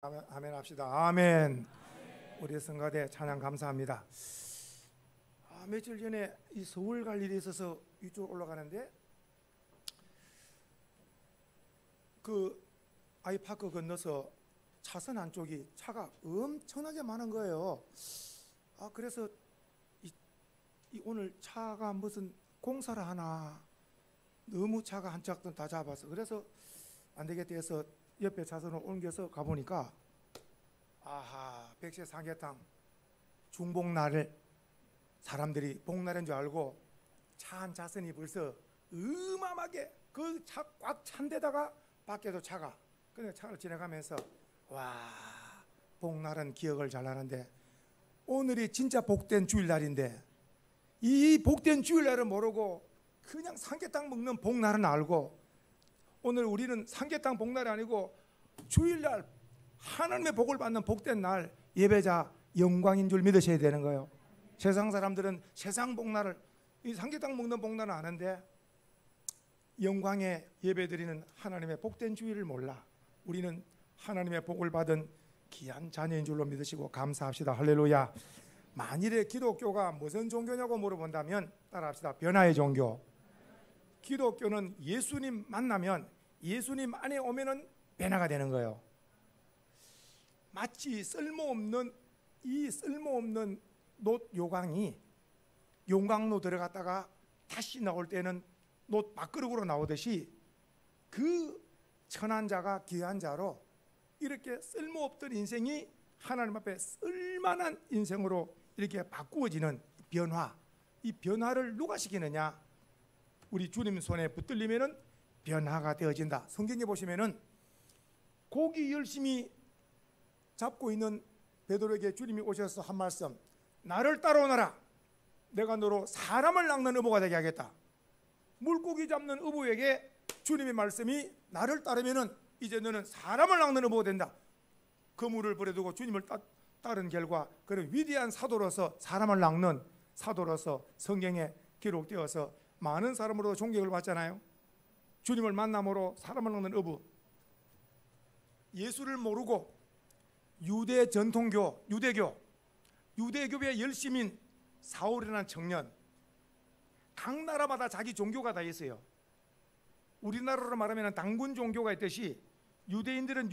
아멘, 아멘 합시다. 아멘. 우리 성가대 찬양 감사합니다. 며칠 전에 이 서울 갈 일이 있어서 이쪽 올라가는데 그 아이파크 건너서 차선 안쪽이 차가 엄청나게 많은 거예요. 그래서 이 오늘 차가 무슨 공사를 하나 너무 차가 한 짝도 다 잡아서 그래서 안 되겠다 해서 옆에 차선을 옮겨서 가보니까 백세 삼계탕 중복날을 사람들이 복날인 줄 알고 차 한 차선이 벌써 어마어마하게 그 차 꽉 찬 데다가 밖에도 차가 그냥 차를 지나가면서 복날은 기억을 잘 하는데 오늘이 진짜 복된 주일날인데 이 복된 주일날을 모르고 그냥 삼계탕 먹는 복날은 알고 오늘 우리는 삼계탕 복날이 아니고 주일날 하나님의 복을 받는 복된 날 예배자 영광인 줄 믿으셔야 되는 거예요. 세상 사람들은 세상 복날을 이 삼계탕 먹는 복날은 아는데 영광의 예배드리는 하나님의 복된 주일을 몰라. 우리는 하나님의 복을 받은 귀한 자녀인 줄로 믿으시고 감사합시다. 할렐루야. 만일에 기독교가 무슨 종교냐고 물어본다면 따라합시다. 변화의 종교. 기독교는 예수님 만나면 예수님 안에 오면은 변화가 되는 거예요. 마치 쓸모없는 놋 요강이 용광로 들어갔다가 다시 나올 때는 놋 밥그릇으로 나오듯이 그 천한 자가 귀한 자로 이렇게 쓸모없던 인생이 하나님 앞에 쓸만한 인생으로 이렇게 바꾸어지는 변화. 이 변화를 누가 시키느냐? 우리 주님 손에 붙들리면은 변화가 되어진다. 성경에 보시면은 고기 열심히 잡고 있는 베드로에게 주님이 오셔서 한 말씀. 나를 따라오너라. 내가 너로 사람을 낚는 어부가 되게 하겠다. 물고기 잡는 어부에게 주님의 말씀이 나를 따르면은 이제 너는 사람을 낚는 어부가 된다. 그물을 버려두고 주님을 따른 결과 그런 위대한 사도로서 사람을 낚는 사도로서 성경에 기록되어서 많은 사람으로 존경을 받잖아요. 주님을 만남으로 사람을 낚는 어부. 예수를 모르고 유대 전통교, 유대교의 열심인 사울이라는 청년. 각 나라마다 자기 종교가 다 있어요. 우리나라로 말하면 당군 종교가 있듯이 유대인들은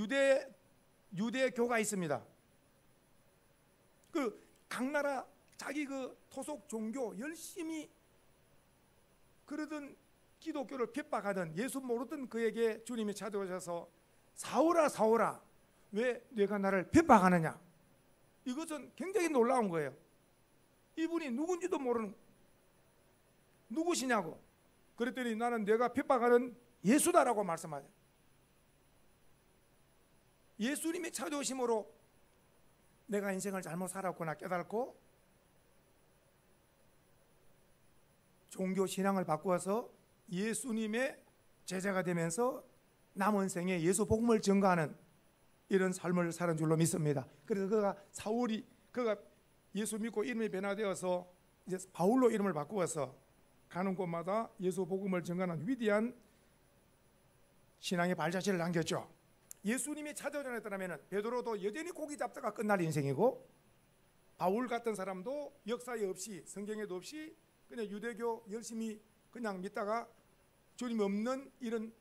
유대교가 있습니다. 그 각 나라 자기 그 토속 종교 열심히 그러던 기독교를 핍박하던 예수 모르던 그에게 주님이 찾아오셔서 사울아 사울아 왜 네가 나를 핍박하느냐. 이것은 굉장히 놀라운 거예요. 이분이 누군지도 모르는 누구시냐고. 그랬더니 나는 내가 핍박하는 예수다라고 말씀하죠. 예수님이 찾아오심으로 내가 인생을 잘못 살았구나 깨닫고 종교 신앙을 바꾸어서 예수님의 제자가 되면서 남은 생에 예수 복음을 전가하는 이런 삶을 사는 줄로 믿습니다. 그래서 그가 예수 믿고 이름이 변화되어서 이제 바울로 이름을 바꾸어서 가는 곳마다 예수 복음을 전가하는 위대한 신앙의 발자취를 남겼죠. 예수님이 찾아오셨다면 베드로도 여전히 고기 잡다가 끝날 인생이고 바울 같은 사람도 역사에 없이 성경에도 없이 그냥 유대교 열심히 그냥 믿다가 주님 없는 이런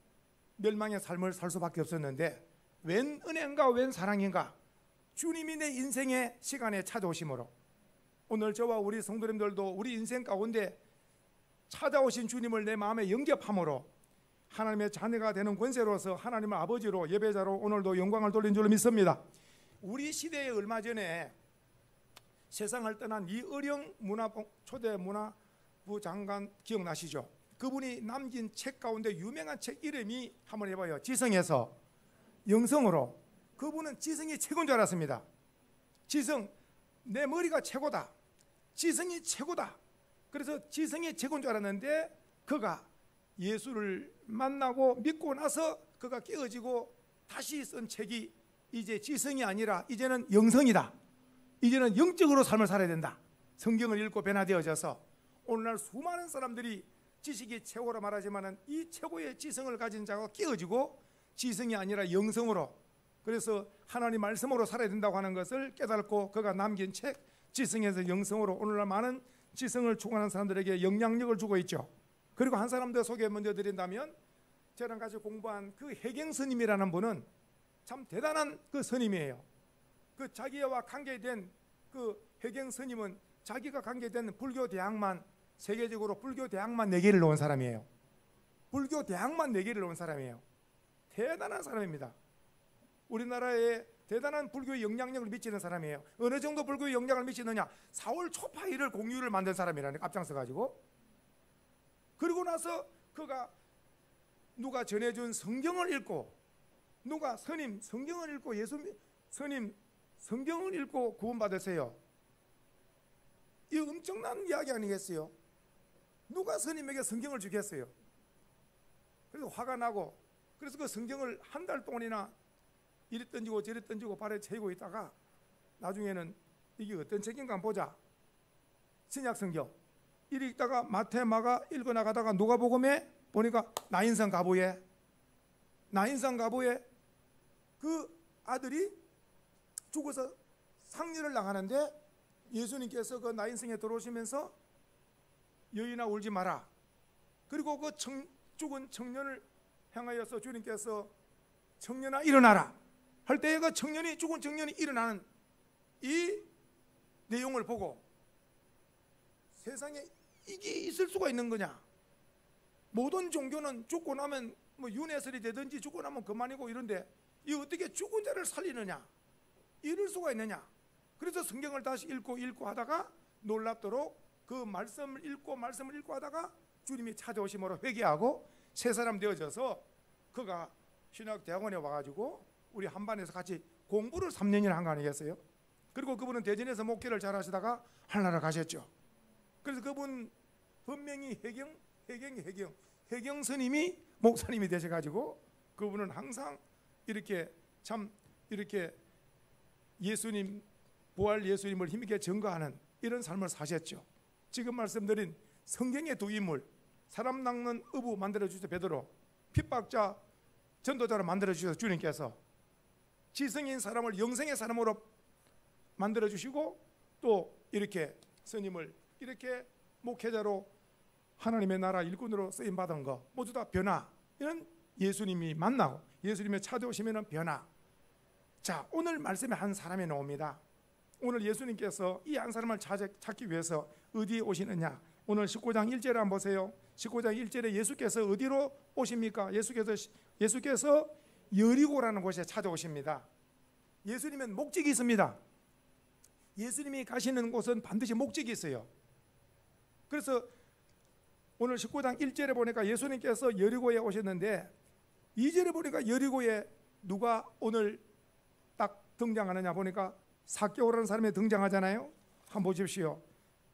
멸망의 삶을 살 수밖에 없었는데 웬 은혜인가 웬 사랑인가 주님이 내 인생의 시간에 찾아오심으로 오늘 저와 우리 성도님들도 우리 인생 가운데 찾아오신 주님을 내 마음에 영접함으로 하나님의 자녀가 되는 권세로서 하나님의 아버지로 예배자로 오늘도 영광을 돌린 줄로 믿습니다. 우리 시대에 얼마 전에 세상을 떠난 이의령 초대 문화부 장관 기억나시죠? 그분이 남긴 책 가운데 유명한 책 이름이 한번 해봐요. 지성에서 영성으로. 그분은 지성이 최고인 줄 알았습니다. 지성, 내 머리가 최고다. 지성이 최고다. 그래서 지성이 최고인 줄 알았는데 그가 예수를 만나고 믿고 나서 그가 깨어지고 다시 쓴 책이 이제 지성이 아니라 이제는 영성이다. 이제는 영적으로 삶을 살아야 된다. 성경을 읽고 변화되어져서 오늘날 수많은 사람들이 지식이 최고라 말하지만 이 최고의 지성을 가진 자가 깨어지고 지성이 아니라 영성으로 그래서 하나님 말씀으로 살아야 된다고 하는 것을 깨닫고 그가 남긴 책 지성에서 영성으로 오늘날 많은 지성을 추구하는 사람들에게 영향력을 주고 있죠. 그리고 한 사람 더 소개 먼저 드린다면, 저랑 같이 공부한 그 해경 스님이라는 분은 참 대단한 그 스님이에요. 그 자기와 관계된 그 해경 스님은 자기가 관계된 불교 대학만, 세계적으로 불교 대학만 4개를 놓은 사람이에요. 불교 대학만 4개를 놓은 사람이에요. 대단한 사람입니다. 우리나라에 대단한 불교의 영향력을 미치는 사람이에요. 어느 정도 불교의 영향을 미치느냐, 4월 초파일을 공유를 만든 사람이라는, 앞장서 가지고. 그리고 나서 그가 누가 전해준 성경을 읽고, 누가 스님 성경을 읽고, 스님 성경을 읽고 구원받으세요. 이 엄청난 이야기 아니겠어요? 누가 스님에게 성경을 주겠어요? 그래서 화가 나고, 그래서 그 성경을 한 달 동안이나 이리 던지고 저리 던지고 발에 채우고 있다가 나중에는 이게 어떤 책인가 한번 보자. 신약 성경 이리 있다가 마태 마가 읽어 나가다가 누가복음에 보니까 나인성 가부에 그 아들이 죽어서 상려를 당하는데, 예수님께서 그 나인성에 들어오시면서 여인아 울지 마라. 그리고 그 죽은 청년을 향하여서 주님께서 청년아 일어나라 할 때에 그 죽은 청년이 일어나는 이 내용을 보고, 세상에 이게 있을 수가 있는 거냐? 모든 종교는 죽고 나면 뭐 윤회설이 되든지 죽고 나면 그만이고 이런데, 이 어떻게 죽은 자를 살리느냐? 이럴 수가 있느냐? 그래서 성경을 다시 읽고 하다가 놀랍도록 그 말씀을 읽고 하다가 주님이 찾아오심으로 회개하고 새 사람 되어져서 그가 신학대학원에 와가지고 우리 한반에서 같이 공부를 3년이나 한 거 아니겠어요? 그리고 그분은 대전에서 목회를 잘 하시다가 하늘나라 가셨죠. 그래서 그분 분명히 해경 스님이 목사님이 되셔가지고, 그분은 항상 이렇게 참 이렇게 예수님, 부활 예수님을 힘있게 증거하는 이런 삶을 사셨죠. 지금 말씀드린 성경의 두 인물, 사람 낚는 어부 만들어 주셔서 베드로, 핍박자 전도자로 만들어 주셔서 주님께서, 지성인 사람을 영생의 사람으로 만들어 주시고, 또 이렇게 스님을 이렇게 목회자로 하나님의 나라 일꾼으로 쓰임 받은 거 모두 다 변화. 이런 예수님이 만나고 예수님의 찾아오시면 변화. 자, 오늘 말씀에 한 사람이 나옵니다. 오늘 예수님께서 이 한 사람을 찾기 위해서 어디에 오시느냐? 오늘 19장 1절에 한번 보세요. 19장 1절에 예수께서 어디로 오십니까? 예수께서 여리고라는 곳에 찾아오십니다. 예수님은 목적이 있습니다. 예수님이 가시는 곳은 반드시 목적이 있어요. 그래서 오늘 19장 1절에 보니까 예수님께서 여리고에 오셨는데, 2절에 보니까 여리고에 누가 오늘 딱 등장하느냐 보니까 삭개오라는 사람이 등장하잖아요. 한번 보십시오.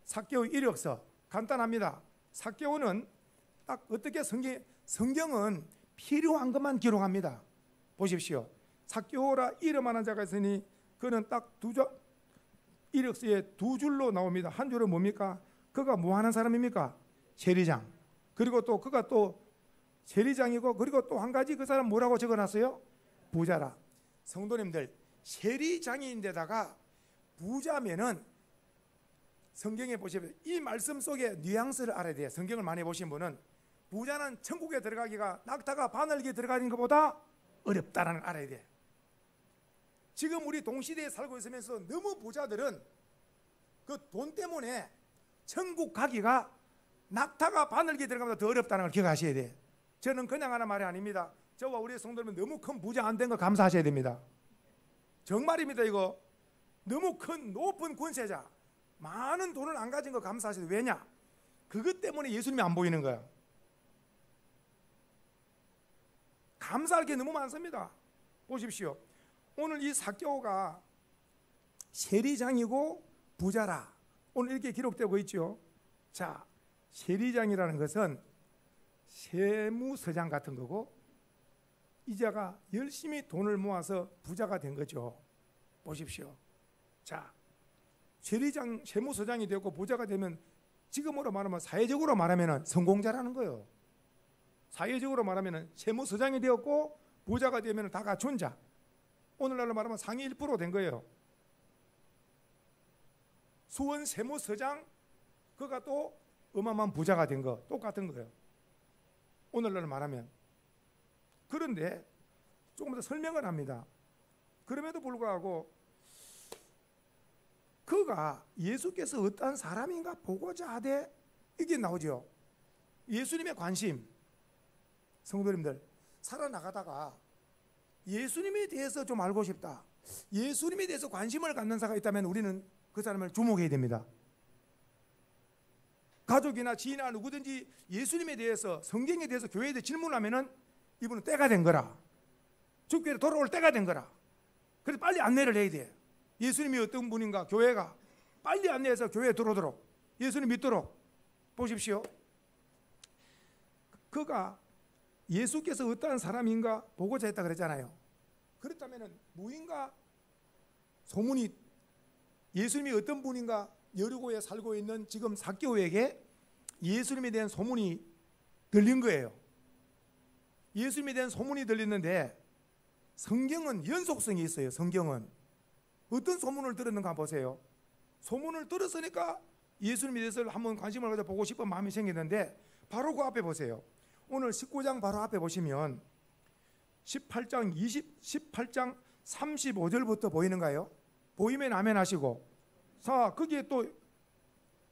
삭개오 이력서 간단합니다. 삭개오는 딱 어떻게 성경은 필요한 것만 기록합니다. 보십시오. 삭개오라 이름 하는 자가 있으니 그는 딱 이력서에 2줄로 나옵니다. 한 줄은 뭡니까? 그가 뭐 하는 사람입니까? 세리장. 그리고 또 그가 또 세리장이고, 그리고 또 한 가지 그 사람 뭐라고 적어놨어요? 부자라. 성도님들, 세리장인데다가 부자면은 성경에 보시면 이 말씀 속에 뉘앙스를 알아야 돼요. 성경을 많이 보신 분은 부자는 천국에 들어가기가 낙타가 바늘기에 들어가는 것보다 어렵다는 걸 알아야 돼요. 지금 우리 동시대에 살고 있으면서 너무 부자들은 그 돈 때문에 천국 가기가 낙타가 바늘기에 들어가면 더 어렵다는 걸 기억하셔야 돼요. 저는 그냥 하는 말이 아닙니다. 저와 우리 성도님은 너무 큰 부자 안 된 거 감사하셔야 됩니다. 정말입니다. 이거 너무 큰 높은 권세자, 많은 돈을 안 가진 거 감사하셔야 돼요. 왜냐? 그것 때문에 예수님이 안 보이는 거야. 감사할 게 너무 많습니다. 보십시오. 오늘 이 삭개오가 세리장이고 부자라, 오늘 이렇게 기록되고 있죠. 자, 세리장이라는 것은 세무서장 같은 거고, 이자가 열심히 돈을 모아서 부자가 된 거죠. 보십시오. 자, 세리장, 세무서장이 되고 부자가 되면 지금으로 말하면 사회적으로 말하면 성공자라는 거예요. 사회적으로 말하면 세무서장이 되었고 부자가 되면 다 갖춘 자. 오늘날로 말하면 상위 1%된 거예요. 수원 세무서장 그가 또 어마어마한 부자가 된 거 똑같은 거예요. 오늘날로 말하면. 그런데 조금 더 설명을 합니다. 그럼에도 불구하고 그가 예수께서 어떠한 사람인가 보고자 하되 이게 나오죠. 예수님의 관심. 성도님들 살아나가다가 예수님에 대해서 좀 알고 싶다, 예수님에 대해서 관심을 갖는 자가 있다면 우리는 그 사람을 주목해야 됩니다. 가족이나 지인이나 누구든지 예수님에 대해서, 성경에 대해서, 교회에 대해 질문하면은 이분은 때가 된 거라, 주께로 돌아올 때가 된 거라. 그래서 빨리 안내를 해야 돼. 예수님이 어떤 분인가, 교회가 빨리 안내해서 교회에 들어오도록, 예수님 믿도록. 보십시오. 그가 예수께서 어떠한 사람인가 보고자 했다 그랬잖아요. 그렇다면 무인가 소문이, 예수님이 어떤 분인가 여리고에 살고 있는 지금 삭개오에게 예수님에 대한 소문이 들린 거예요. 예수님에 대한 소문이 들리는데 성경은 연속성이 있어요. 성경은 어떤 소문을 들었는가 보세요. 소문을 들었으니까 예수님에 대해서 한번 관심을 가져 보고 싶은 마음이 생기는데 바로 그 앞에 보세요. 오늘 19장 바로 앞에 보시면 18장 35절부터 보이는가요? 보이면 아멘 하시고. 자, 거기에 또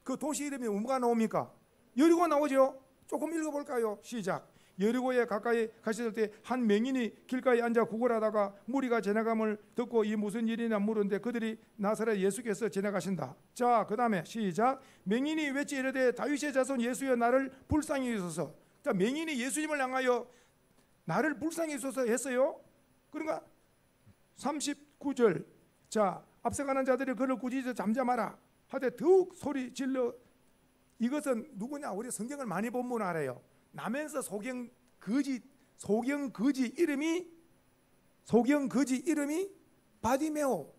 그 도시 이름이 뭐가 나옵니까? 여리고 나오죠. 조금 읽어볼까요? 시작. 여리고에 가까이 가셨을 때 한 맹인이 길가에 앉아 구걸하다가 무리가 지나감을 듣고 이 무슨 일이냐 물었는데 그들이 나사렛 예수께서 지나가신다. 자, 그 다음에 시작. 맹인이 외치 이르되 다윗의 자손 예수여 나를 불쌍히 여기소서. 자, 맹인이 예수님을 향하여 나를 불쌍히 여기소서 했어요. 그러니까 39절. 자, 앞서가는 자들이 그를 꾸짖어 잠잠하라 하되 더욱 소리 질러. 이것은 누구냐? 우리 성경을 많이 본문 알아요. 나면서 소경 거지 이름이 바디메오.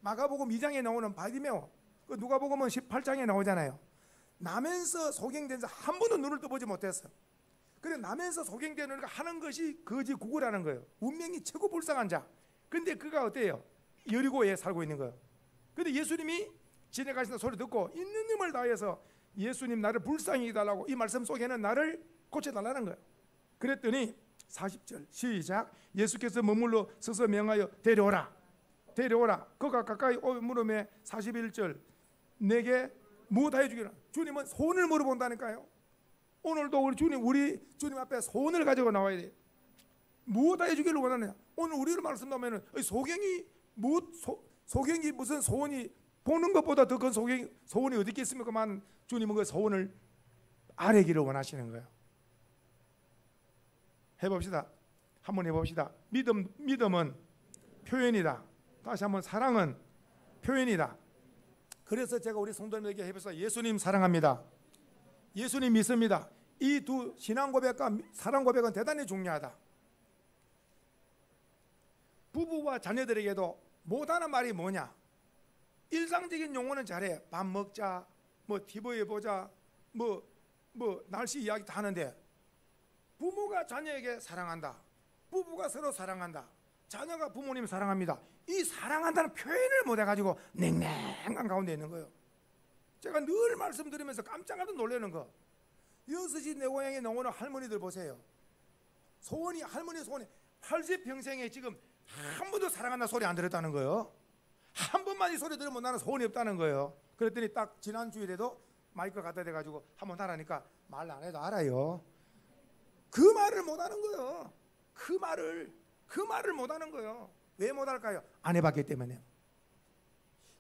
마가복음 2장에 나오는 바디메오. 그 누가복음은 18장에 나오잖아요. 나면서 소경된 자 한 번도 눈을 떠보지 못했어. 그래, 나면서 소경되는 거 하는 것이 거지 구걸하는 거예요. 운명이 최고 불쌍한 자. 근데 그가 어때요? 여리고에 살고 있는 거예요. 근데 예수님이 지나가시는 소리 듣고 있는 힘을 다해서 예수님 나를 불쌍히 해달라고, 이 말씀 속에는 나를 고쳐달라는 거예요. 그랬더니 40절 시작. 예수께서 머물러 서서 명하여 데려오라. 그가 가까이 물음에 41절 내게 무엇하여 주기라. 주님은 소원을 물어본다니까요. 오늘도 우리 주님 앞에 소원을 가지고 나와야 돼요. 무엇하여 주기를 원하느냐. 오늘 우리로 말씀하면 소경이 무슨 소원이, 보는 것보다 더 큰 소원이 어디 있겠습니까만 주님은 그 소원을 아뢰기를 원하시는 거예요. 해봅시다. 한번 해봅시다. 믿음은 표현이다. 다시 한번 사랑은 표현이다. 그래서 제가 우리 성도님에게 해봐서 예수님 사랑합니다, 예수님 믿습니다. 이 두 신앙 고백과 사랑 고백은 대단히 중요하다. 부부와 자녀들에게도 못하는 말이 뭐냐? 일상적인 용어는 잘해. 밥 먹자, 뭐 TV 보자, 뭐 날씨 이야기 다 하는데 부모가 자녀에게 사랑한다, 부부가 서로 사랑한다, 자녀가 부모님 사랑합니다, 이 사랑한다는 표현을 못해가지고 냉랭한 가운데 있는 거예요. 제가 늘 말씀드리면서 깜짝깜짝 놀라는 거, 6시 내 고향에 나오는 할머니들 보세요. 할머니 소원이 80평생에 지금 한 번도 사랑한다 소리 안 들었다는 거예요. 한 번만 이 소리 들으면 나는 소원이 없다는 거예요. 그랬더니 딱 지난 주일에도 마이크 갖다 대가지고 한번 하라니까 말 안 해도 알아요. 그 말을 못하는 거예요. 그 말을 못하는 거예요. 왜 못할까요? 안 해봤기 때문에요.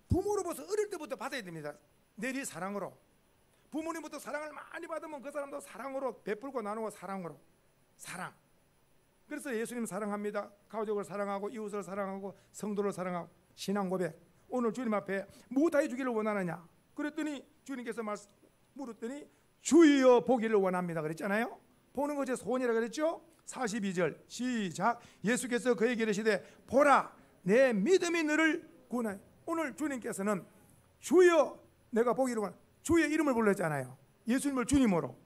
부모로부터 어릴 때부터 받아야 됩니다. 내리 사랑으로. 부모님부터 사랑을 많이 받으면 그 사람도 사랑으로 베풀고 나누고 사랑으로. 사랑. 그래서 예수님 사랑합니다. 가족을 사랑하고 이웃을 사랑하고 성도를 사랑하고 신앙 고백. 오늘 주님 앞에 무엇하여 주기를 원하느냐? 그랬더니 주님께서 물었더니 주여 보기를 원합니다 그랬잖아요. 보는 것이 소원이라 그랬죠. 42절 시작. 예수께서 그에게 이르시되 보라 내 믿음이 너를 구원하여. 오늘 주님께서는 주여 내가 보기를 원하, 주의 이름을 불렀잖아요. 예수님을 주님으로.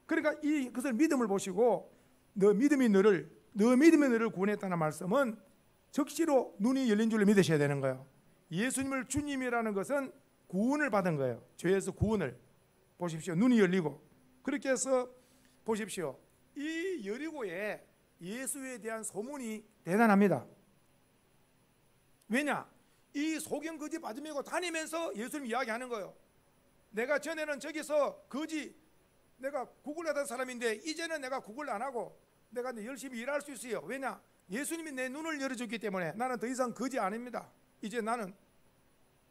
그러니까 그것을 믿음을 보시고 너 믿음이 너를 구원했다는 말씀은 적시로 눈이 열린 줄로 믿으셔야 되는 거예요. 예수님을 주님이라는 것은 구원을 받은 거예요. 죄에서 구원을. 보십시오. 눈이 열리고. 그렇게 해서 보십시오. 이 여리고에 예수에 대한 소문이 대단합니다. 왜냐? 이 소경 거지 바지 메고 다니면서 예수님 이야기하는 거예요. 내가 전에는 저기서 거지 내가 구걸하던 사람인데 이제는 내가 구걸 안 하고 내가 열심히 일할 수 있어요. 왜냐? 예수님이 내 눈을 열어줬기 때문에 나는 더 이상 거지 아닙니다. 이제 나는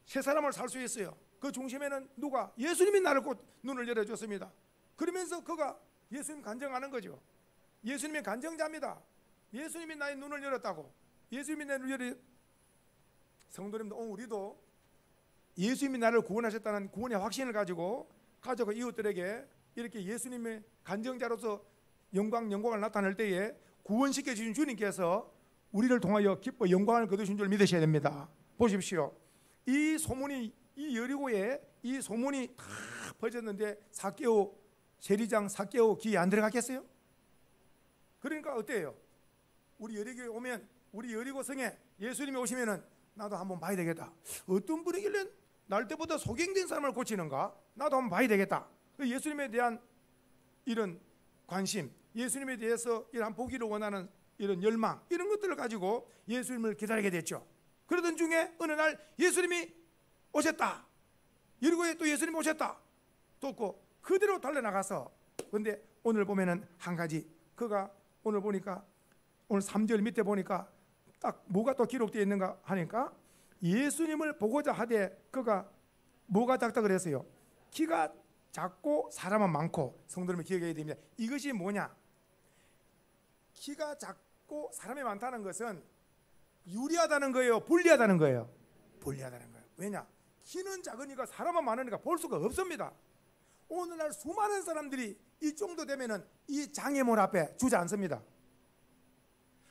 새 사람을 살 수 있어요. 그 중심에는 누가? 예수님이 나를 곧 눈을 열어줬습니다. 그러면서 그가 예수님 간증하는 거죠. 예수님의 간증자입니다. 예수님이 나의 눈을 열었다고. 예수님이 내 눈을 열어. 성도님들, 오늘 우리도 예수님이 나를 구원하셨다는 구원의 확신을 가지고 가족과 이웃들에게 이렇게 예수님의 간증자로서 영광을 나타낼 때에 구원시켜 주신 주님께서 우리를 통하여 기뻐 영광을 거두신 줄 믿으셔야 됩니다. 보십시오. 이 소문이, 이 여리고에 이 소문이 다 퍼졌는데 삭개오 세리장 삭개오 귀에 안 들어갔겠어요? 그러니까 어때요? 우리 여리고에 오면, 우리 여리고 성에 예수님이 오시면은 나도 한번 봐야 되겠다. 어떤 분이길래 날 때보다 소경된 사람을 고치는가? 나도 한번 봐야 되겠다. 예수님에 대한 이런 관심, 예수님에 대해서 이런 보기를 원하는 이런 열망, 이런 것들을 가지고 예수님을 기다리게 됐죠. 그러던 중에 어느 날 예수님이 오셨다. 여리고에 또 예수님이 오셨다. 또 그대로 달려나가서, 그런데 오늘 보면은 한 가지, 그가 오늘 보니까 오늘 3절 밑에 보니까 딱 뭐가 또 기록되어 있는가 하니까 예수님을 보고자 하되 그가 뭐가 작다 그랬어요? 키가 작고 사람은 많고. 성도님이 기억해야 됩니다. 이것이 뭐냐? 키가 작고 사람이 많다는 것은 유리하다는 거예요? 불리하다는 거예요? 불리하다는 거예요. 왜냐? 키는 작으니까 사람은 많으니까 볼 수가 없습니다. 오늘날 수많은 사람들이 이 정도 되면은 이 장애물 앞에 주지 않습니다.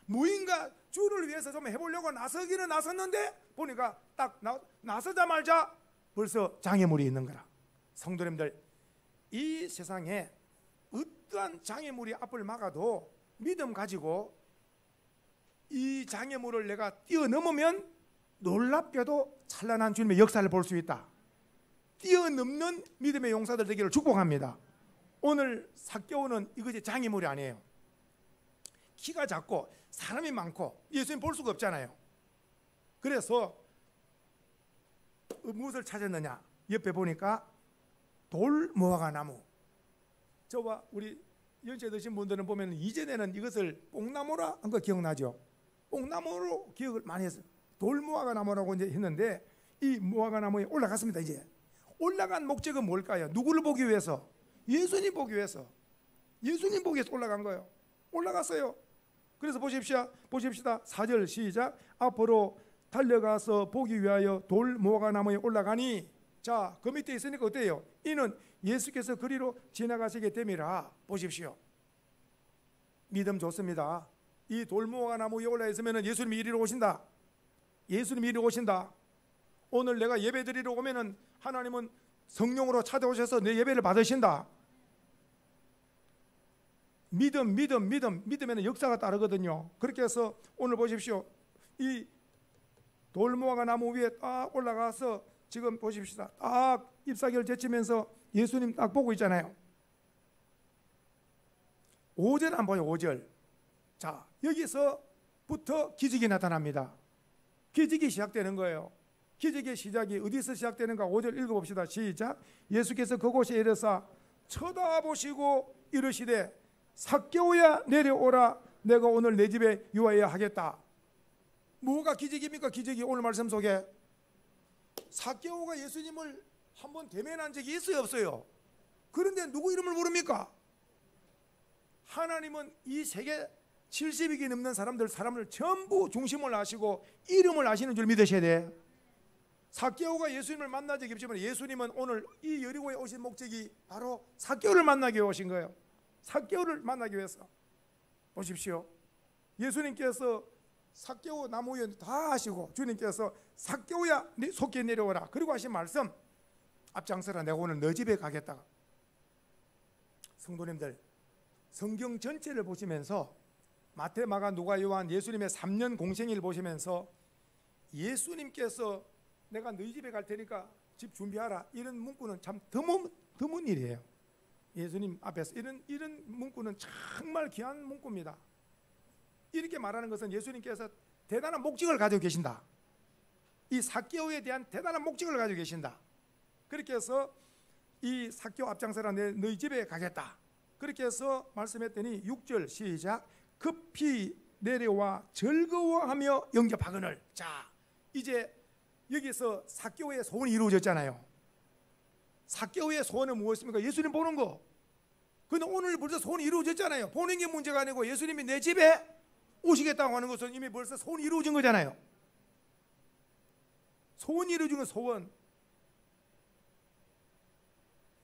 무인가 주를 위해서 좀 해보려고 나서기는 나섰는데 보니까 딱 나서자마자 벌써 장애물이 있는 거라. 성도님들, 이 세상에 어떠한 장애물이 앞을 막아도 믿음 가지고 이 장애물을 내가 뛰어넘으면 놀랍게도 찬란한 주님의 역사를 볼 수 있다. 뛰어넘는 믿음의 용사들 되기를 축복합니다. 오늘 삭개오는 이것이 장애물이 아니에요. 키가 작고 사람이 많고 예수님 볼 수가 없잖아요. 그래서 무엇을 찾았느냐? 옆에 보니까 돌무화과 나무. 저와 우리 연세 드신 분들은 보면 이전에는 이것을 뽕나무라 한 거 기억나죠? 뽕나무로 기억을 많이 했어요. 돌무화과 나무라고 이제 했는데 이 무화과 나무에 올라갔습니다. 이제 올라간 목적은 뭘까요? 누구를 보기 위해서? 예수님 보기 위해서. 예수님 보기 위해서 올라간 거예요. 올라갔어요. 그래서 보십시다. 4절 시작. 앞으로 달려가서 보기 위하여 돌무화과 나무에 올라가니, 자, 그 밑에 있으니까 어때요? 이는 예수께서 그리로 지나가시게 됨이라. 보십시오. 믿음 좋습니다. 이 돌무화과 나무 위에 올라 있으면 예수님이 이리로 오신다. 예수님이 이리로 오신다. 오늘 내가 예배 드리러 오면은 하나님은 성령으로 찾아오셔서 내 예배를 받으신다. 믿음에는 역사가 따르거든요. 그렇게 해서 오늘 보십시오. 이 돌무화과 나무 위에 딱 올라가서 지금 보십시다. 딱 잎사귀를 제치면서 예수님 딱 보고 있잖아요. 5절 안 보여? 5절. 자, 여기서부터 기적이 나타납니다. 기적이 시작되는 거예요. 기적의 시작이 어디서 시작되는가? 5절 읽어봅시다. 시작. 예수께서 그곳에 이르사 쳐다보시고 이르시되 삭개오야 내려오라. 내가 오늘 내 집에 유하여야 하겠다. 뭐가 기적입니까? 기적이 오늘 말씀 속에 삭개오가 예수님을 한번 대면한 적이 있어요, 없어요? 그런데 누구 이름을 부릅니까? 하나님은 이 세계 70억이 넘는 사람을 전부 중심을 아시고 이름을 아시는 줄 믿으셔야 돼. 삭개오가 예수님을 만난 적이 없지만 예수님은 오늘 이 여리고에 오신 목적이 바로 삭개오를 만나기 위해 오신 거예요. 삭개오를 만나기 위해서. 보십시오. 예수님께서 삭개오 나무 위에 다 하시고 주님께서 삭개오야 속히 내려오라. 그리고 하신 말씀, 앞장서라. 내가 오늘 너 집에 가겠다. 성도님들, 성경 전체를 보시면서 마태, 마가, 누가, 요한 예수님의 3년 공생일 보시면서 예수님께서 내가 너희 집에 갈 테니까 집 준비하라, 이런 문구는 참 드문 일이에요. 예수님 앞에서 이런 문구는 정말 귀한 문구입니다. 이렇게 말하는 것은 예수님께서 대단한 목적을 가지고 계신다. 이 삭개오에 대한 대단한 목적을 가지고 계신다. 그렇게 해서 이 삭개오 앞장서라, 너희 집에 가겠다. 그렇게 해서 말씀했더니 6절 시작. 급히 내려와 즐거워하며 영접하거늘. 자, 이제 여기서 삭개오의 소원이 이루어졌잖아요. 삭개오의 소원은 무엇입니까? 예수님 보는 거. 근데 오늘 벌써 소원이 이루어졌잖아요. 보는 게 문제가 아니고 예수님이 내 집에 오시겠다고 하는 것은 이미 벌써 소원이 이루어진 거잖아요. 소원이 이루어진 건 소원.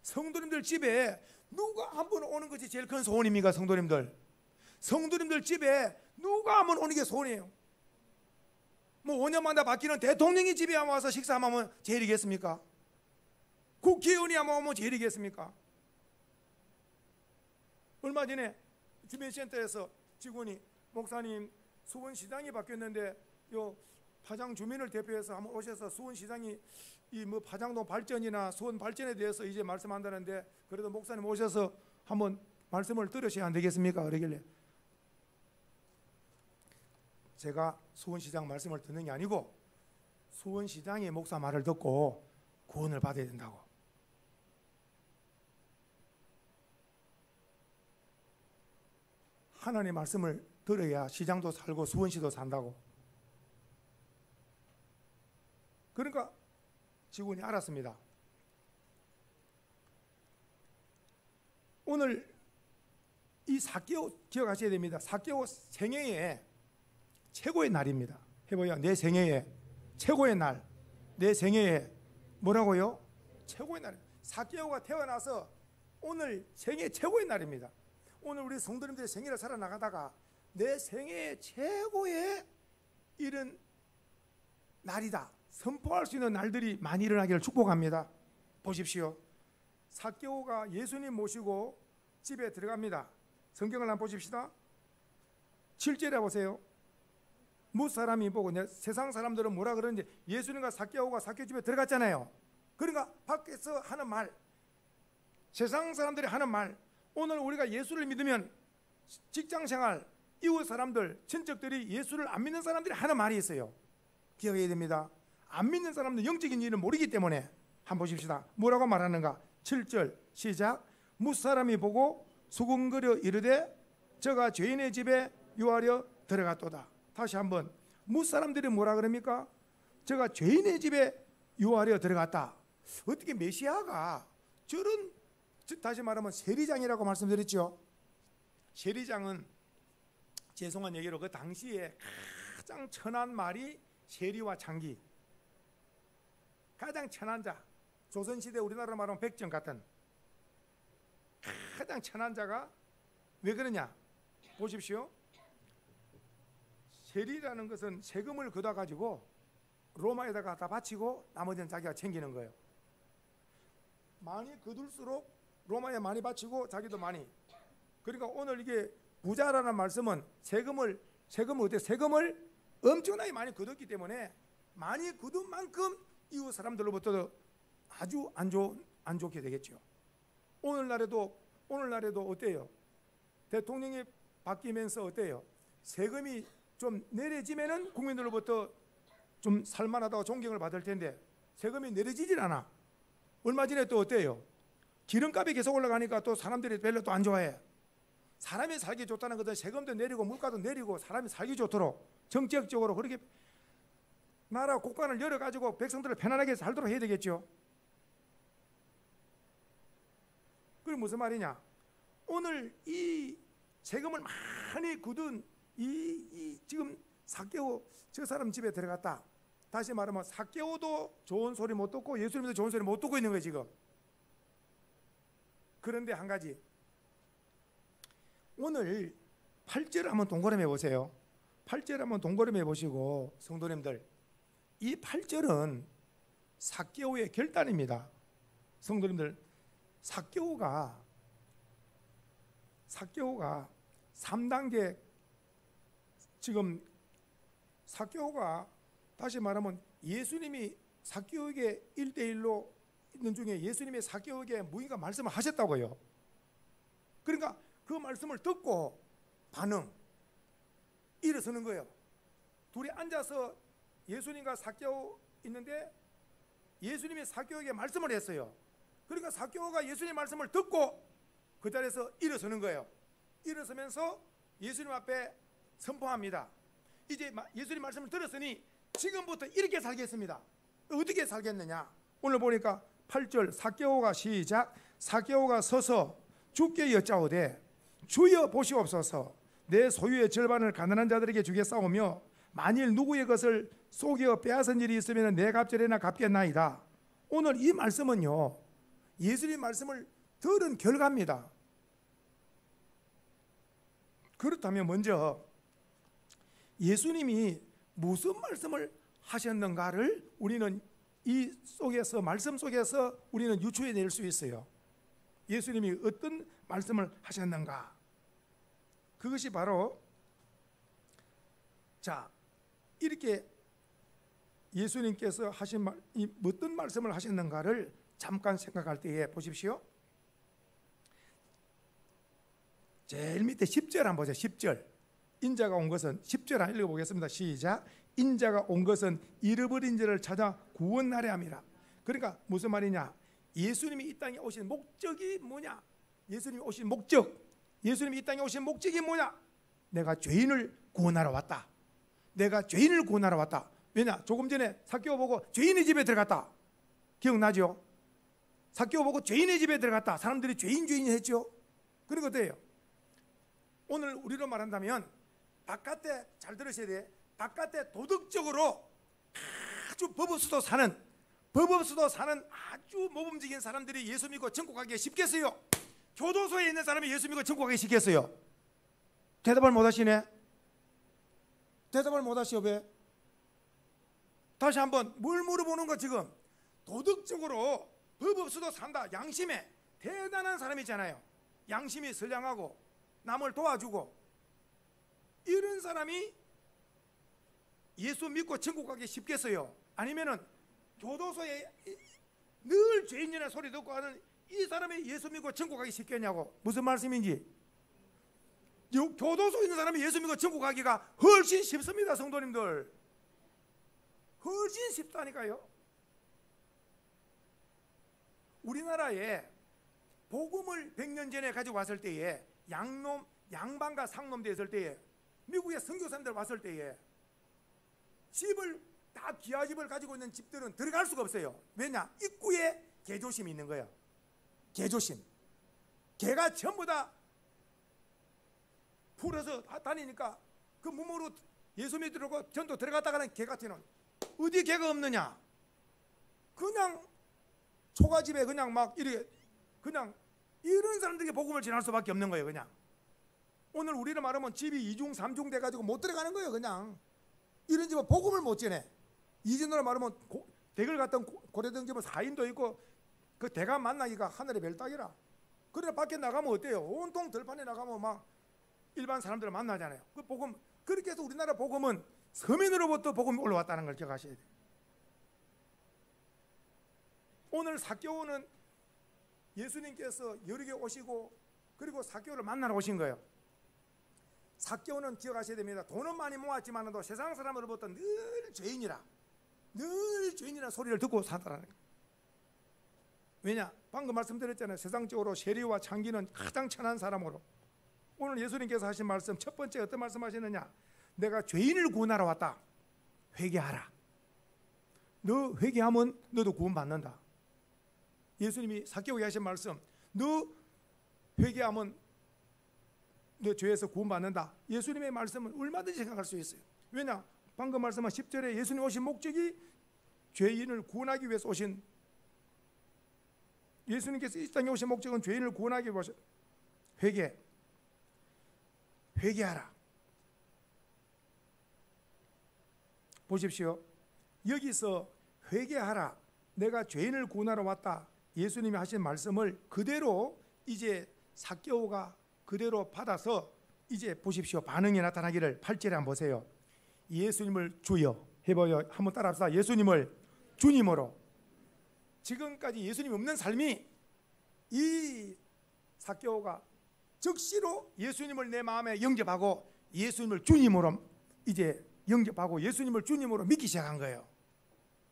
성도님들 집에 누가 한번 오는 것이 제일 큰 소원입니까? 성도님들 집에 누가 한번 오는 게 소원이에요. 뭐 5년마다 바뀌는 대통령이 집에 와서 식사하면 제일이겠습니까? 국회의원이 오면 제일이겠습니까? 얼마 전에 주민센터에서 직원이 목사님 수원시장이 바뀌었는데 요 파장 주민을 대표해서 한번 오셔서 수원시장이 이 뭐 파장동 발전이나 수원 발전에 대해서 이제 말씀한다는데 그래도 목사님 오셔서 한번 말씀을 들으셔야 안 되겠습니까? 그러길래 제가 수원시장 말씀을 듣는 게 아니고 수원시장의 목사 말을 듣고 구원을 받아야 된다고. 하나님의 말씀을 들어야 시장도 살고 수원시도 산다고. 그러니까 직원이 알았습니다. 오늘 이 삭개오 기억하셔야 됩니다. 삭개오 생애의 최고의 날입니다. 해봐요. 내 생애의 최고의 날. 내 생애의 뭐라고요? 최고의 날. 삭개오가 태어나서 오늘 생애 최고의 날입니다. 오늘 우리 성도님들의 생애를 살아나가다가 내 생애의 최고의 이런 날이다 선포할 수 있는 날들이 많이 일어나기를 축복합니다. 보십시오. 삭개오가 예수님 모시고 집에 들어갑니다. 성경을 한번 보십시다. 7절에 보세요. 무사람이 보고, 세상 사람들은 뭐라 그러는지 예수님과 삭개오가 삭개오 집에 들어갔잖아요. 그러니까 밖에서 하는 말, 세상 사람들이 하는 말, 오늘 우리가 예수를 믿으면 직장생활, 이웃 사람들, 친척들이 예수를 안 믿는 사람들이 하는 말이 있어요. 기억해야 됩니다. 안 믿는 사람들 영적인 일을 모르기 때문에. 한번 보십시다. 뭐라고 말하는가? 7절 시작. 무사람이 보고 수군거려 이르되 저가 죄인의 집에 유하려 들어갔도다. 다시 한번. 무사람들이 뭐라 그럽니까? 저가 죄인의 집에 유하려 들어갔다. 어떻게 메시아가 저런, 다시 말하면 세리장이라고 말씀드렸죠. 세리장은 죄송한 얘기로 그 당시에 가장 천한 말이 세리와 창기, 가장 천한 자, 조선시대 우리나라로 말하면 백정 같은 가장 천한 자가 왜 그러냐 보십시오. 세리라는 것은 세금을 걷어가지고 로마에다가 다 바치고 나머지는 자기가 챙기는 거예요. 많이 거둘수록 로마에 많이 바치고 자기도 많이. 그러니까 오늘 이게 부자라는 말씀은 세금을 엄청나게 많이 거뒀기 때문에 많이 거둔 만큼 이웃 사람들로부터 아주 안 좋게 되겠죠. 오늘날에도 어때요? 대통령이 바뀌면서 어때요? 세금이 좀 내려지면은 국민들로부터 좀 살만하다고 존경을 받을 텐데 세금이 내려지질 않아. 얼마 전에 또 어때요? 기름값이 계속 올라가니까 또 사람들이 별로 또 안 좋아해. 사람이 살기 좋다는 것은 세금도 내리고 물가도 내리고 사람이 살기 좋도록 정책적으로 그렇게 나라 국간을 열어가지고 백성들을 편안하게 살도록 해야 되겠죠. 그게 무슨 말이냐? 오늘 이 세금을 많이 굳은 이 지금 삭개오 저 사람 집에 들어갔다. 다시 말하면 삭개오도 좋은 소리 못 듣고 예수님도 좋은 소리 못 듣고 있는 거예요 지금. 그런데 한 가지, 오늘 8절을 한번 동그라미 해보세요. 8절 한번 동그라미 해보시고 성도님들, 이 8절은 삭개오의 결단입니다. 성도님들, 삭개오가 3단계 지금 삭개오가 다시 말하면 예수님이 삭개오에게 1대1로 있는 중에 예수님이 삭개오에게 무언가 말씀을 하셨다고요. 그러니까 그 말씀을 듣고 반응, 일어서는 거예요. 둘이 앉아서 예수님과 삭개오 있는데 예수님이 삭개오에게 말씀을 했어요. 그러니까 삭개오가 예수님 말씀을 듣고 그 자리에서 일어서는 거예요. 일어서면서 예수님 앞에 선포합니다. 이제 예수님 말씀을 들었으니 지금부터 이렇게 살겠습니다. 어떻게 살겠느냐? 오늘 보니까 8절 삭개오가 시작. 삭개오가 서서 주께 여짜오되 주여 보시옵소서. 내 소유의 절반을 가난한 자들에게 주겠사오며 만일 누구의 것을 속여 빼앗은 일이 있으면 내 갑절에나 갚겠나이다. 오늘 이 말씀은요, 예수님 말씀을 들은 결과입니다. 그렇다면 먼저 예수님이 무슨 말씀을 하셨는가를 우리는 이 속에서, 말씀 속에서 우리는 유추해낼 수 있어요. 예수님이 어떤 말씀을 하셨는가? 그것이 바로, 자, 이렇게 예수님께서 하신 어떤 말씀을 하셨는가를 잠깐 생각할 때에 보십시오. 제일 밑에 10절 한번 보세요. 10절. 인자가 온 것은, 10절 한번 읽어보겠습니다. 시작. 인자가 온 것은 잃어버린 자를 찾아 구원하려 함이라. 그러니까 무슨 말이냐? 예수님이 이 땅에 오신 목적이 뭐냐? 예수님이 오신 목적, 예수님이 이 땅에 오신 목적이 뭐냐? 내가 죄인을 구원하러 왔다. 내가 죄인을 구원하러 왔다. 왜냐? 조금 전에 삭개오 보고 죄인의 집에 들어갔다. 기억나죠? 삭개오 보고 죄인의 집에 들어갔다. 사람들이 죄인 했죠. 그런 것도예요. 오늘 우리로 말한다면 바깥에, 잘 들으셔야 돼. 바깥에 도덕적으로 아주 법 없이도 사는 아주 모범적인 사람들이 예수 믿고 천국 가기가 쉽겠어요? 교도소에 있는 사람이 예수 믿고 천국 가기 쉽겠어요? 대답을 못 하시네. 대답을 못 하시오. 왜? 다시 한번 뭘 물어보는 거 지금? 도덕적으로 법 없이도 산다. 양심에 대단한 사람이 있잖아요. 양심이 선량하고 남을 도와주고, 이런 사람이 예수 믿고 천국 가기 쉽겠어요? 아니면은 교도소에 늘 죄인이라는 소리 듣고 하는 이 사람이 예수 믿고 천국 가기 쉽겠냐고. 무슨 말씀인지. 교도소에 있는 사람이 예수 믿고 천국 가기가 훨씬 쉽습니다. 성도님들, 훨씬 쉽다니까요. 우리나라에 복음을 100년 전에 가지고 왔을 때에, 양반과 상놈 됐을 때에, 미국의 선교사님들 왔을 때에 집을 다 기와집을 가지고 있는 집들은 들어갈 수가 없어요. 왜냐? 입구에 개조심이 있는 거예요. 개조심. 개가 전부 다 풀어서 다니니까 그 몸으로 예수 믿으려고 전도 들어갔다가는 개 같으면 어디 개가 없느냐? 그냥 초가집에 그냥 막 이렇게 그냥 이런 사람들에게 복음을 전할 수밖에 없는 거예요. 그냥 오늘 우리를 말하면 집이 2중 3중 돼가지고 못 들어가는 거예요. 그냥 이런 집은 복음을 못 전해. 이전으로 말하면 댁을 갔던 고려등 집은 4인도 있고 그 대가 만나기가 하늘의 별따기라. 그러나 밖에 나가면 어때요? 온통 들판에 나가면 막 일반 사람들을 만나잖아요. 그 복음, 그렇게 해서 우리나라 복음은 서민으로부터 복음이 올라왔다는 걸 기억하셔야 돼요. 오늘 삭개오는 예수님께서 여러 개 오시고 그리고 삭개오를 만나러 오신 거예요. 삭개오는 기억하셔야 됩니다. 돈은 많이 모았지만도 세상 사람으로부터 늘 죄인이라 소리를 듣고 살더라는 거예요. 왜냐? 방금 말씀드렸잖아요. 세상적으로 세리와 창기는 가장 천한 사람으로. 오늘 예수님께서 하신 말씀 첫 번째 어떤 말씀 하시느냐? 내가 죄인을 구원하러 왔다. 회개하라. 너 회개하면 너도 구원받는다. 예수님이 삭개오에게 하신 말씀, 너 회개하면 너 죄에서 구원받는다. 예수님의 말씀은 얼마든지 생각할 수 있어요. 왜냐? 방금 말씀한 10절에 예수님 오신 목적이 죄인을 구원하기 위해서 오신, 예수님께서 이 땅에 오신 목적은 죄인을 구원하기 위해서 회개하라. 보십시오. 여기서 회개하라, 내가 죄인을 구원하러 왔다, 예수님이 하신 말씀을 그대로 이제 삭개오가 그대로 받아서 이제 보십시오. 반응이 나타나기를 8절에 한번 보세요. 예수님을 주여 해봐요. 한번 따라합시다. 예수님을 주님으로. 지금까지 예수님이 없는 삶이 이 삭개오가 즉시로 예수님을 내 마음에 영접하고 예수님을 주님으로 이제 영접하고 예수님을 주님으로 믿기 시작한 거예요.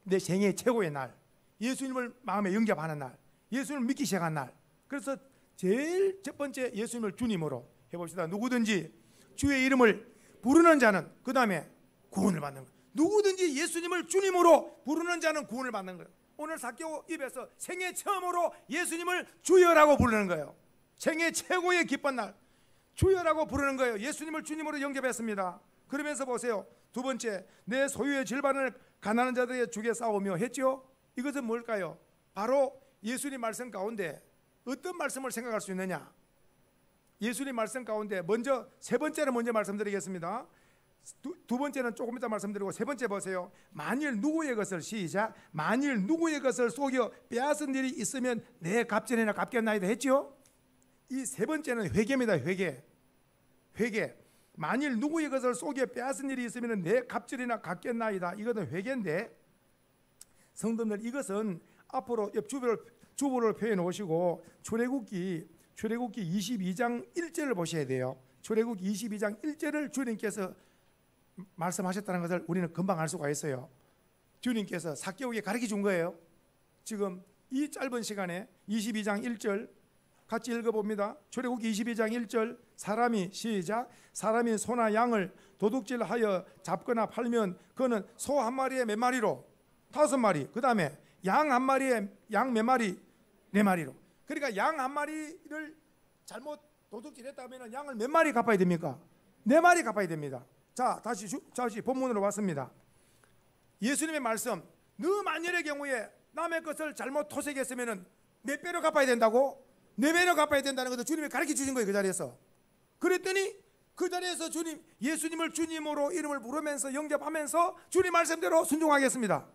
내 생애 최고의 날, 예수님을 마음에 영접하는 날, 예수님을 믿기 시작한 날. 그래서 제일 첫 번째 예수님을 주님으로 해봅시다. 누구든지 주의 이름을 부르는 자는 그 다음에 구원을 받는 거예요. 누구든지 예수님을 주님으로 부르는 자는 구원을 받는 거예요. 오늘 삭개오 입에서 생애 처음으로 예수님을 주여라고 부르는 거예요. 생애 최고의 기쁜 날 주여라고 부르는 거예요. 예수님을 주님으로 영접했습니다. 그러면서 보세요. 두 번째, 내 소유의 절반을 가난한 자들에게 주게 싸우며 했죠. 이것은 뭘까요? 바로 예수님 말씀 가운데 어떤 말씀을 생각할 수 있느냐. 예수님 말씀 가운데 먼저 세 번째는 먼저 말씀드리겠습니다. 두 번째는 조금 이따 말씀드리고 세 번째 보세요. 만일 누구의 것을 시작. 만일 누구의 것을 속여 빼앗은 일이 있으면 내 갑절이나 갚겠나이다 했죠. 이 세 번째는 회개입니다. 회개. 만일 누구의 것을 속여 빼앗은 일이 있으면 내 갑절이나 갚겠나이다. 이것은 회개인데 성도들 이것은 앞으로 주보를 표해 놓으시고 출애굽기 22장 1절을 보셔야 돼요. 출애굽기 22장 1절을 주님께서 말씀하셨다는 것을 우리는 금방 알 수가 있어요. 주님께서 삭개오에게 가르쳐 준 거예요. 지금 이 짧은 시간에 22장 1절 같이 읽어봅니다. 출애굽기 22장 1절 사람이 시작. 사람이 소나 양을 도둑질하여 잡거나 팔면 그는 소 한 마리에 몇 마리로? 5마리. 그 다음에 양 한 마리에 양 몇 마리? 4마리로. 그러니까 양 한 마리를 잘못 도둑질했다면 양을 몇 마리 갚아야 됩니까? 4마리 갚아야 됩니다. 자, 다시 본문으로 왔습니다. 예수님의 말씀, 너 만일의 경우에 남의 것을 잘못 토색했으면 몇 배로 갚아야 된다고? 4배로 갚아야 된다는 것을 주님이 가르쳐 주신 거예요. 그 자리에서. 그랬더니 그 자리에서 예수님을 주님으로 이름을 부르면서 영접하면서 주님 말씀대로 순종하겠습니다.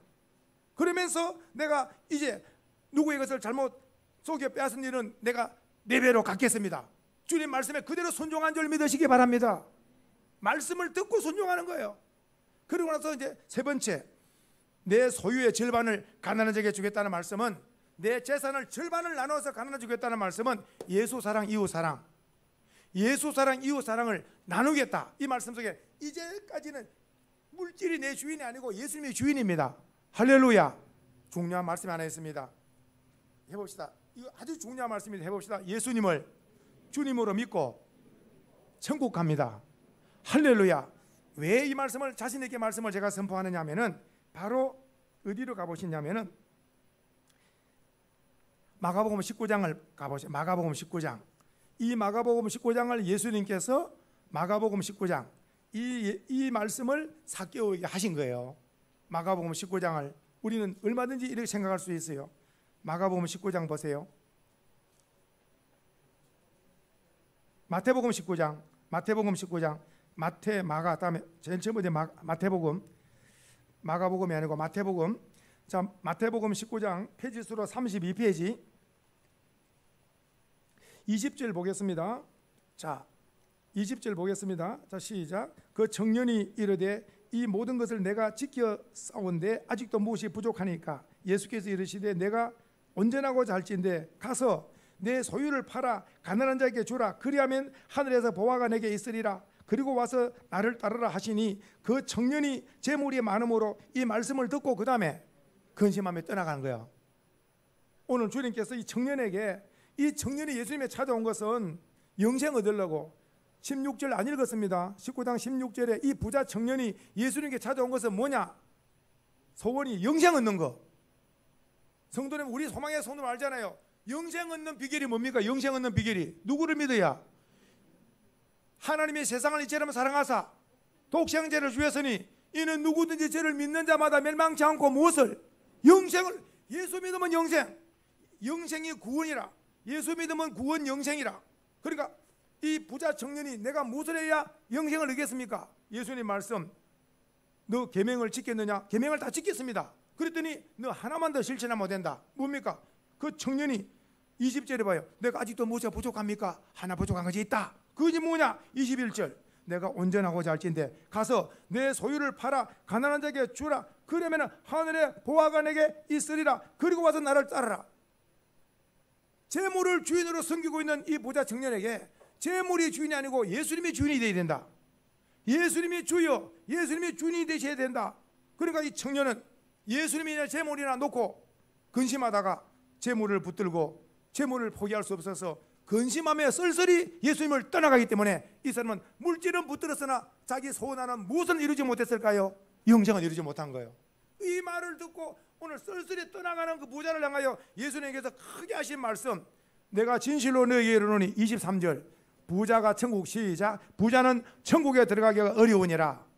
그러면서 내가 이제 누구의 것을 잘못 속여 빼앗은 일은 내가 4배로 갚겠습니다. 주님 말씀에 그대로 순종한 줄 믿으시기 바랍니다. 말씀을 듣고 순종하는 거예요. 그리고 나서 이제 세 번째, 내 소유의 절반을 가난한 자에게 주겠다는 말씀은 내 재산을 절반을 나눠서 가난한 자에게 주겠다는 말씀은 예수 사랑, 이웃 사랑, 예수 사랑, 이웃 사랑을 나누겠다. 이 말씀 속에 이제까지는 물질이 내 주인이 아니고 예수님이 주인입니다. 할렐루야. 중요한 말씀이 하나 있습니다. 해봅시다. 이거 아주 중요한 말씀입니다. 해봅시다. 예수님을 주님으로 믿고 천국 갑니다. 할렐루야. 왜 이 말씀을 자신에게 말씀을 제가 선포하느냐 하면은 바로 어디로 가보시냐면은 마가복음 19장을 가보세요. 마가복음 19장. 이 마가복음 19장을 예수님께서 마가복음 19장 이 말씀을 삭개오에게 하신 거예요. 마가복음 19장을 우리는 얼마든지 이렇게 생각할 수 있어요. 마가복음 19장 보세요. 마태복음 19장 마태, 마가, 다음에 제일 처음에 마태복음, 마가복음이 아니고 마태복음. 자, 마태복음 19장 페이지 수로 32페이지 20절 보겠습니다. 자, 20절 보겠습니다. 자, 시작. 그 청년이 이르되 이 모든 것을 내가 지켜 싸운데 아직도 무엇이 부족하니까 예수께서 이르시되 내가 온전하고자 할진대 가서 내 소유를 팔아 가난한 자에게 주라. 그리하면 하늘에서 보화가 내게 있으리라. 그리고 와서 나를 따르라 하시니 그 청년이 재물이 많음으로 이 말씀을 듣고 그 다음에 근심하며 떠나가는 거예요. 오늘 주님께서 이 청년에게, 이 청년이 예수님에 찾아온 것은 영생 얻으려고 16절 안 읽었습니다. 19장 16절에 이 부자 청년이 예수님께 찾아온 것은 뭐냐? 소원이 영생 얻는 거. 성도님, 우리 소망의 손으로 알잖아요. 영생 얻는 비결이 뭡니까? 영생 얻는 비결이 누구를 믿어야? 하나님의 세상을 이처럼 사랑하사 독생자를 주셨으니 이는 누구든지 저를 믿는 자마다 멸망치 않고 무엇을? 영생을. 예수 믿으면 영생. 영생이 구원이라. 예수 믿으면 구원 영생이라. 그러니까 이 부자 청년이 내가 무엇을 해야 영생을 얻겠습니까? 예수님 말씀, 너 계명을 지켰느냐? 계명을 다 지켰습니다. 그랬더니 너 하나만 더 실천하면 못된다. 뭡니까? 그 청년이 20절에 봐요. 내가 아직도 무엇이 부족합니까? 하나 부족한 것이 있다. 그것이 뭐냐? 21절 내가 온전하고자 할진대 가서 내 소유를 팔아 가난한 자에게 주라. 그러면 하늘의 보화가 내게 있으리라. 그리고 와서 나를 따르라. 재물을 주인으로 섬기고 있는 이 부자 청년에게 재물이 주인이 아니고 예수님이 주인이 되어야 된다. 예수님이 주여, 예수님이 주인이 되셔야 된다. 그러니까 이 청년은 예수님이나 재물이나 놓고 근심하다가 재물을 붙들고 재물을 포기할 수 없어서 근심하며 쓸쓸히 예수님을 떠나가기 때문에 이 사람은 물질은 붙들었으나 자기 소원하는 무엇을 이루지 못했을까요? 영생을 이루지 못한 거예요. 이 말을 듣고 오늘 쓸쓸히 떠나가는 그 부자를 향하여 예수님께서 크게 하신 말씀, 내가 진실로 너희에게 이르노니 23절 부자가 천국 시작 부자는 천국에 들어가기가 어려우니라.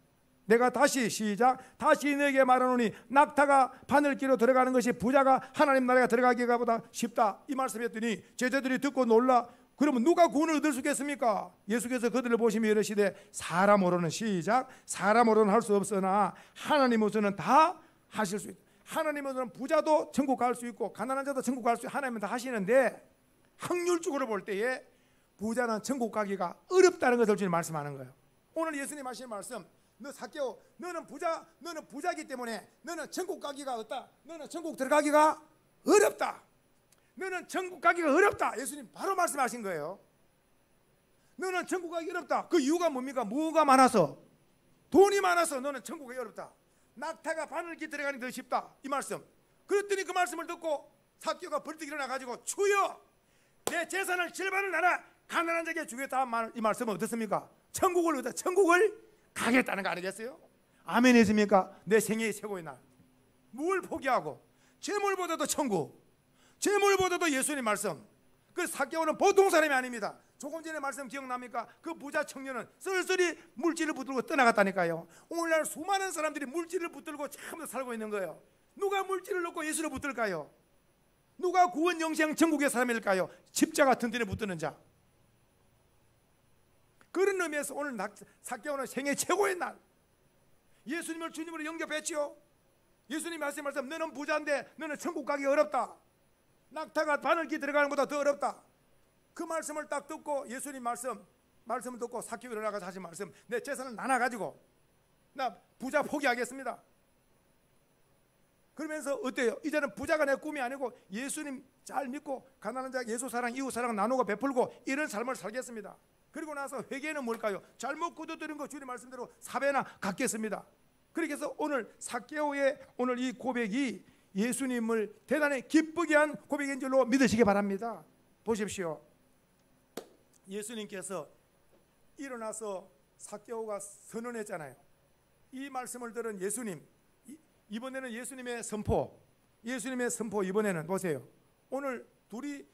내가 다시 시작 다시 너에게 말하노니 낙타가 바늘기로 들어가는 것이 부자가 하나님 나라에 들어가기가 보다 쉽다. 이 말씀했더니 제자들이 듣고 놀라 그러면 누가 구원을 얻을 수 있겠습니까? 예수께서 그들을 보시며 이르시되 사람으로는 시작 사람으로는 할 수 없으나 하나님으로서는 다 하실 수 있다. 하나님으로서는 부자도 천국 갈 수 있고 가난한 자도 천국 갈 수 있고 하나님은 다 하시는데 확률적으로 볼 때에 부자는 천국 가기가 어렵다는 것을 주님 말씀하는 거예요. 오늘 예수님 하시는 말씀, 너 삭개오 너는 부자이기 때문에 너는 천국 가기가 없다. 너는 천국 들어가기가 어렵다. 너는 천국 가기가 어렵다. 예수님 바로 말씀하신 거예요. 너는 천국 가기 어렵다. 그 이유가 뭡니까? 뭐가 많아서? 돈이 많아서 너는 천국 가기 어렵다. 낙타가 바늘기 들어가니 더 쉽다. 이 말씀. 그랬더니 그 말씀을 듣고 삭개오가 벌떡 일어나가지고 주여 내 재산을 절반을 나눠 가난한 자에게 주겠다. 이 말씀은 어떻습니까? 천국을 가겠다는 거 아니겠어요? 아멘 했습니까? 내 생애의 최고의 날. 뭘 포기하고? 재물보다도 천국, 재물보다도 예수님 말씀. 그 삭개오는 보통 사람이 아닙니다. 조금 전에 말씀 기억납니까? 그 부자 청년은 쓸쓸히 물질을 붙들고 떠나갔다니까요. 오늘날 수많은 사람들이 물질을 붙들고 참 살고 있는 거예요. 누가 물질을 놓고 예수를 붙들까요? 누가 구원 영생 천국의 사람일까요? 십자가 든든히 붙드는 자. 그런 의미에서 오늘 삭개오는 생애 최고의 날. 예수님을 주님으로 영접했지요. 예수님이 말씀 너는 부자인데 너는 천국 가기 어렵다. 낙타가 바늘기 들어가는 것보다 더 어렵다. 그 말씀을 딱 듣고 예수님 말씀을 듣고 삭개오 일어나가서 하신 말씀, 내 재산을 나눠가지고 나 부자 포기하겠습니다. 그러면서 어때요? 이제는 부자가 내 꿈이 아니고 예수님 잘 믿고 가난한 자 예수 사랑 이웃 사랑 나누고 베풀고 이런 삶을 살겠습니다. 그리고 나서 회개는 뭘까요? 잘못 거둬들인 거 주님 말씀대로 4배나 갚겠습니다. 그렇게 해서 오늘 삭개오의 오늘 이 고백이 예수님을 대단히 기쁘게 한 고백인 줄로 믿으시기 바랍니다. 보십시오. 예수님께서 일어나서 삭개오가 선언했잖아요. 이 말씀을 들은 예수님, 이번에는 예수님의 선포 이번에는 보세요. 오늘 둘이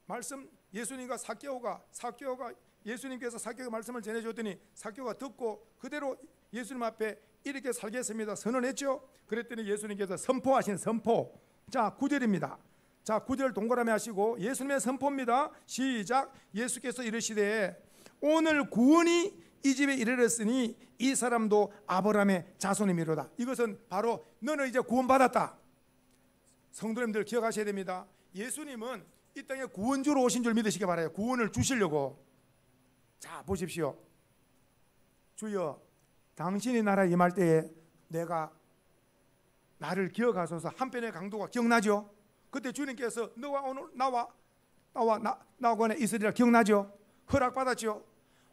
말씀 예수님과 삭개오가 예수님께서 삭개오 말씀을 전해줬더니 삭개오가 듣고 그대로 예수님 앞에 이렇게 살겠습니다 선언했죠. 그랬더니 예수님께서 선포하신 선포. 자 9절입니다. 자 9절 동그라미 하시고 예수님의 선포입니다. 시작. 예수께서 이르시되 오늘 구원이 이 집에 이르렀으니 이 사람도 아브라함의 자손이미로다. 이것은 바로 너는 이제 구원받았다. 성도님들 기억하셔야 됩니다. 예수님은 이 땅에 구원주로 오신 줄 믿으시기 바라요. 구원을 주시려고. 자 보십시오. 주여 당신이 나라에 임할 때에 내가 나를 기억하소서. 한편의 강도가 기억나죠? 그때 주님께서 너와 오늘 나와 관에 있으리라 기억나죠? 허락받았죠?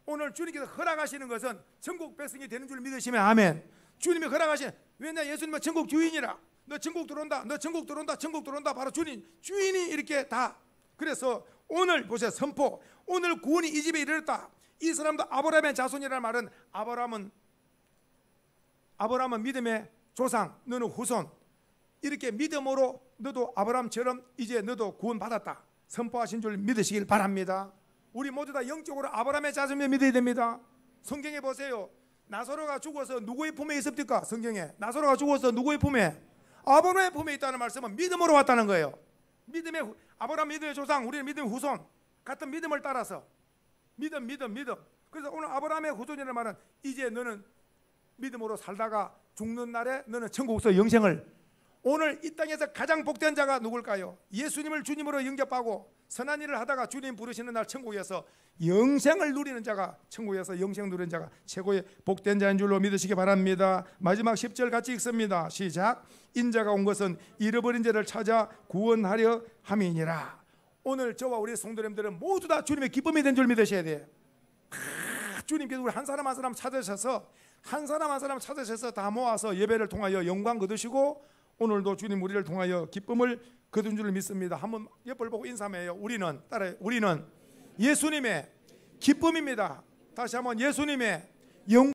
오늘 주님께서 허락하시는 것은 천국 백성이 되는 줄 믿으시면 아멘. 주님이 허락하신, 왜냐 예수님은 천국 주인이라. 너 천국 들어온다, 너 천국 들어온다, 천국 들어온다. 바로 주인이 이렇게 다. 그래서 오늘 보세요. 선포. 오늘 구원이 이 집에 이르렀다. 이 사람도 아브라함의 자손이라는 말은 아브라함은 믿음의 조상, 너는 후손. 이렇게 믿음으로 너도 아브라함처럼 이제 너도 구원받았다 선포하신 줄 믿으시길 바랍니다. 우리 모두 다 영적으로 아브라함의 자손을 믿어야 됩니다. 성경에 보세요. 나사로가 죽어서 누구의 품에 있습니까? 성경에 나사로가 죽어서 누구의 품에? 아브라함의 품에 있다는 말씀은 믿음으로 왔다는 거예요. 아브라함 믿음의 조상, 우리는 믿음의 후손. 같은 믿음을 따라서 믿음. 그래서 오늘 아브라함의 후손이라는 말은 이제 너는 믿음으로 살다가 죽는 날에 너는 천국에서 영생을 오늘 이 땅에서 가장 복된 자가 누굴까요? 예수님을 주님으로 영접하고 선한 일을 하다가 주님 부르시는 날 천국에서 영생을 누리는 자가, 천국에서 영생 누리는 자가 최고의 복된 자인 줄로 믿으시기 바랍니다. 마지막 10절 같이 읽습니다. 시작. 인자가 온 것은 잃어버린 자를 찾아 구원하려 함이니라. 오늘 저와 우리 성도님들은 모두 다 주님의 기쁨이 된 줄 믿으셔야 돼요. 주님께서 우리 한 사람 한 사람 찾으셔서 다 모아서 예배를 통하여 영광 거두시고 오늘도 주님 우리를 통하여 기쁨을 거둔 줄 믿습니다. 한번 옆을 보고 인사해요. 우리는 따라해. 우리는 예수님의 기쁨입니다. 다시 한번 예수님의 영